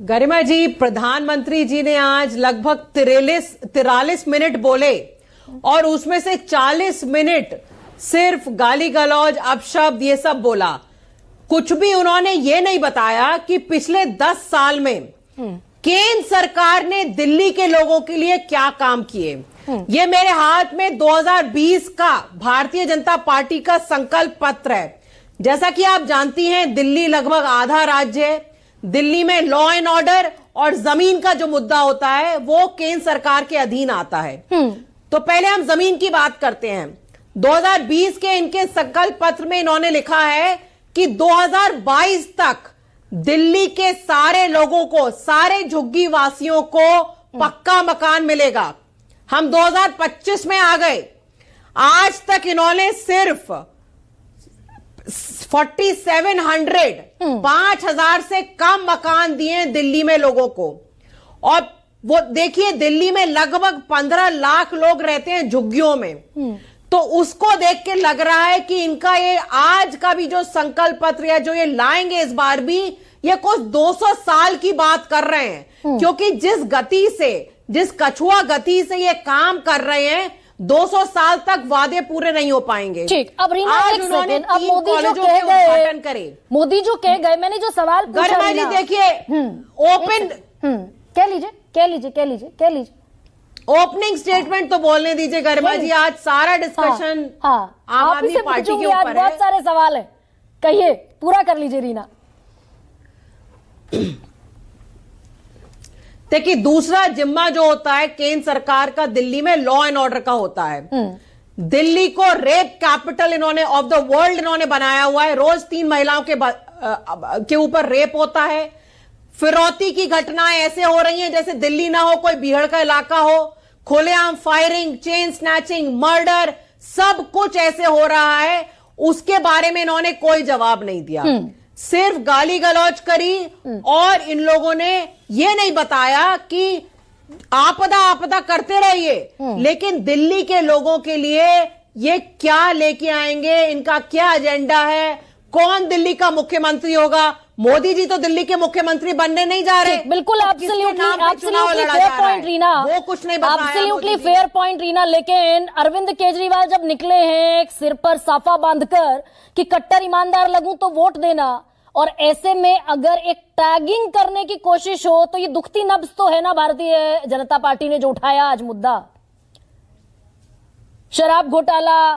गरिमा जी, प्रधानमंत्री जी ने आज लगभग 43 मिनट बोले और उसमें से 40 मिनट सिर्फ गाली गलौज, अपशब्द, ये सब बोला। कुछ भी उन्होंने ये नहीं बताया कि पिछले 10 साल में केंद्र सरकार ने दिल्ली के लोगों के लिए क्या काम किए। ये मेरे हाथ में 2020 का भारतीय जनता पार्टी का संकल्प पत्र है। जैसा कि आप जानती हैं, दिल्ली लगभग आधा राज्य है। दिल्ली में लॉ एंड ऑर्डर और जमीन का जो मुद्दा होता है वो केंद्र सरकार के अधीन आता है। तो पहले हम जमीन की बात करते हैं। 2020 के इनके संकल्प पत्र में इन्होंने लिखा है कि 2022 तक दिल्ली के सारे लोगों को, सारे झुग्गी वासियों को पक्का मकान मिलेगा। हम 2025 में आ गए, आज तक इन्होंने सिर्फ 4700 5,000 से कम मकान दिए दिल्ली में लोगों को। और वो देखिए, दिल्ली में लगभग 15 लाख लोग रहते हैं झुग्गियों में। तो उसको देख के लग रहा है कि इनका ये आज का भी जो संकल्प पत्र है, जो ये लाएंगे इस बार भी, ये कुछ 200 साल की बात कर रहे हैं। क्योंकि जिस गति से, जिस कछुआ गति से ये काम कर रहे हैं, 200 साल तक वादे पूरे नहीं हो पाएंगे। ठीक, अब रीना आज एक उन्होंने सेकंड, अब 3 मोदी जो कॉलेजों कह के उद्घाटन गए, करे। मोदी जो कह गए, मैंने जो सवाल पूछा गरिमा जी देखिए, ओपन कह लीजिए ओपनिंग स्टेटमेंट तो बोलने दीजिए गरिमा जी। आज सारा डिस्कशन आम आदमी पार्टी के ऊपर है। बहुत सारे सवाल है, कहिए, पूरा कर लीजिए रीना। देखिए, दूसरा जिम्मा जो होता है केंद्र सरकार का, दिल्ली में लॉ एंड ऑर्डर का होता है। दिल्ली को रेप कैपिटल इन्होंने ऑफ द वर्ल्ड इन्होंने बनाया हुआ है। रोज 3 महिलाओं के ऊपर रेप होता है। फिरौती की घटनाएं ऐसे हो रही हैं जैसे दिल्ली ना हो, कोई बीहड़ का इलाका हो। खुलेआम फायरिंग, चेन स्नैचिंग, मर्डर, सब कुछ ऐसे हो रहा है। उसके बारे में इन्होंने कोई जवाब नहीं दिया, सिर्फ गाली गलौज करी। और इन लोगों ने यह नहीं बताया कि आपदा करते रहिए, लेकिन दिल्ली के लोगों के लिए ये क्या लेके आएंगे, इनका क्या एजेंडा है, कौन दिल्ली का मुख्यमंत्री होगा। मोदी जी तो दिल्ली के मुख्यमंत्री बनने नहीं जा रहे। बिल्कुल, एब्सोल्युटली फेयर पॉइंट रीना, वो कुछ नहीं बताया। Absolutely fair point Reena. लेकिन अरविंद केजरीवाल जब निकले हैं एक सिर पर साफा बांधकर कि कट्टर ईमानदार लगूं तो वोट देना, और ऐसे में अगर एक टैगिंग करने की कोशिश हो तो ये दुखती नब्ज तो है ना भारतीय जनता पार्टी ने जो उठाया आज मुद्दा, शराब घोटाला,